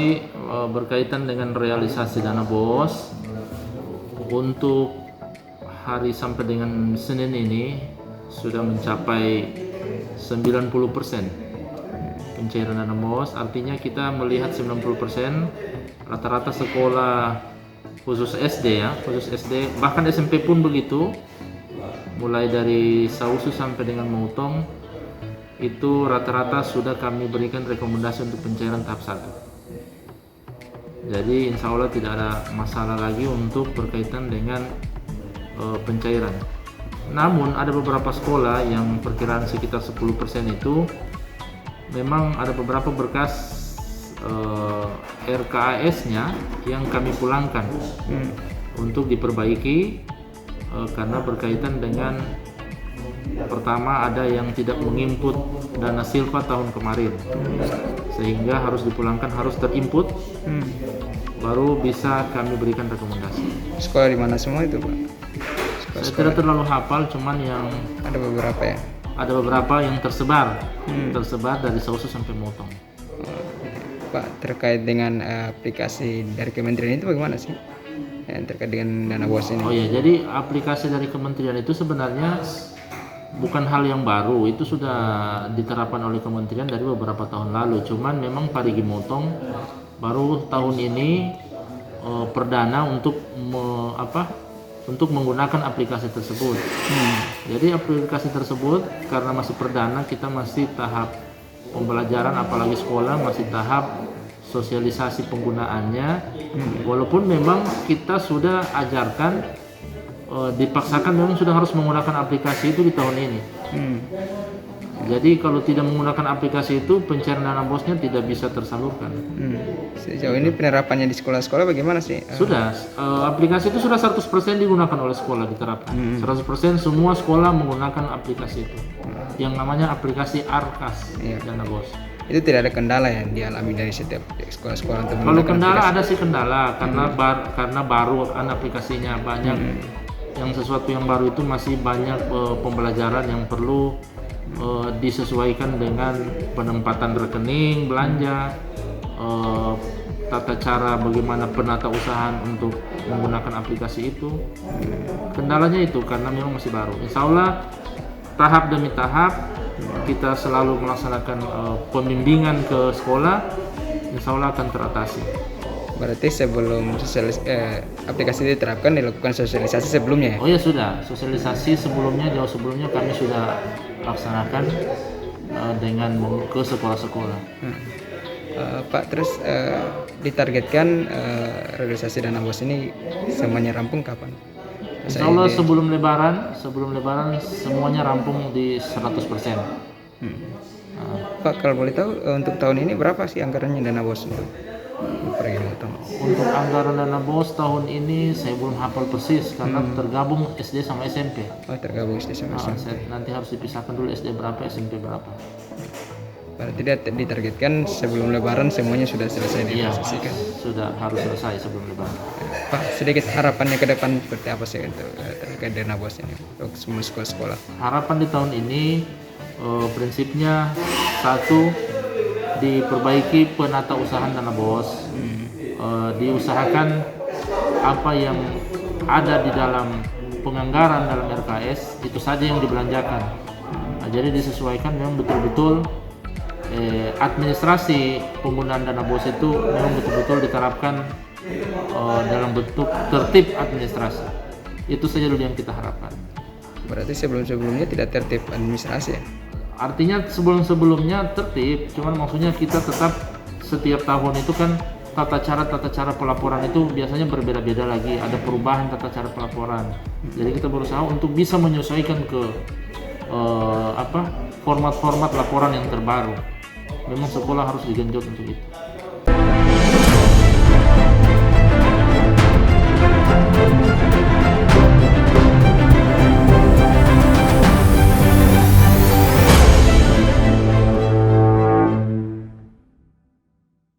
informasi berkaitan dengan realisasi dana BOS untuk hari sampai dengan Senin ini sudah mencapai 90% pencairan dana BOS. Artinya kita melihat 90% rata-rata sekolah khusus SD ya, khusus SD, bahkan SMP pun begitu, mulai dari Sausu sampai dengan Mautong itu rata-rata sudah kami berikan rekomendasi untuk pencairan tahap 1. Jadi insya Allah tidak ada masalah lagi untuk berkaitan dengan pencairan. Namun ada beberapa sekolah yang perkiraan sekitar 10% itu memang ada beberapa berkas RKAS-nya yang kami pulangkan untuk diperbaiki karena berkaitan dengan pertama ada yang tidak menginput dana silpa tahun kemarin sehingga harus dipulangkan, harus terinput baru bisa kami berikan rekomendasi. Sekolah di mana semua itu, Pak? Saya tidak terlalu hafal, cuman yang ada beberapa ya. Ada beberapa yang tersebar dari Sausu sampai Mautong. Pak, terkait dengan aplikasi dari kementerian itu bagaimana sih? Yang terkait dengan dana BOS ini. Oh ya, jadi aplikasi dari kementerian itu sebenarnya bukan hal yang baru, itu sudah diterapkan oleh kementerian dari beberapa tahun lalu. Cuman memang Parigi Motong baru tahun ini perdana untuk menggunakan aplikasi tersebut. Jadi aplikasi tersebut karena masih perdana, kita masih tahap pembelajaran, apalagi sekolah masih tahap sosialisasi penggunaannya. Walaupun memang kita sudah ajarkan dipaksakan memang sudah harus menggunakan aplikasi itu di tahun ini. Jadi kalau tidak menggunakan aplikasi itu pencairan dana BOS-nya tidak bisa tersalurkan. Sejauh ini penerapannya di sekolah-sekolah bagaimana sih? Sudah, aplikasi itu sudah 100% digunakan oleh sekolah, diterapkan. 100% semua sekolah menggunakan aplikasi itu. Yang namanya aplikasi ARKAS dana BOS. Itu tidak ada kendala yang dialami dari setiap sekolah-sekolah untuk Kalau kendala aplikasi. ada sih kendala karena baru kan aplikasinya banyak. Yang sesuatu yang baru itu masih banyak pembelajaran yang perlu disesuaikan dengan penempatan rekening belanja, tata cara bagaimana penata usahaan untuk menggunakan aplikasi itu. Kendalanya itu karena memang masih baru. Insya Allah tahap demi tahap kita selalu melaksanakan pembimbingan ke sekolah, insya Allah akan teratasi. Berarti sebelum aplikasi ini diterapkan dilakukan sosialisasi sebelumnya ya? Oh ya sudah, sosialisasi sebelumnya, jauh sebelumnya kami sudah laksanakan dengan ke sekolah-sekolah. Pak, terus ditargetkan realisasi dana BOS ini semuanya rampung kapan? Insya Allah sebelum lebaran semuanya rampung di 100%. Pak, kalau boleh tahu untuk tahun ini berapa sih anggarannya dana BOS untuk Parigi Motong? Untuk anggaran dana BOS tahun ini saya belum hafal persis karena tergabung SD sama SMP. Oh, tergabung SD sama SMP. Nanti harus dipisahkan dulu SD berapa, SMP berapa. Berarti dia ditargetkan sebelum lebaran semuanya sudah selesai diprosesikan. Iya, sudah harus selesai sebelum lebaran. Pak, sedikit harapannya ke depan seperti apa sih untuk terkait dana BOS ini untuk semua sekolah-sekolah? Harapan di tahun ini prinsipnya satu, diperbaiki penata usahaan dana BOS, diusahakan apa yang ada di dalam penganggaran dalam RKS itu saja yang dibelanjakan. Jadi disesuaikan memang betul-betul administrasi penggunaan dana BOS itu memang betul-betul diterapkan dalam bentuk tertib administrasi. Itu saja dulu yang kita harapkan. Berarti sebelum-sebelumnya tidak tertib administrasi ya? Artinya sebelum-sebelumnya tertib, cuman maksudnya kita tetap setiap tahun itu kan tata cara pelaporan itu biasanya berbeda-beda lagi, ada perubahan tata cara pelaporan. Jadi kita berusaha untuk bisa menyesuaikan ke format-format laporan yang terbaru. Memang sekolah harus digenjot untuk itu.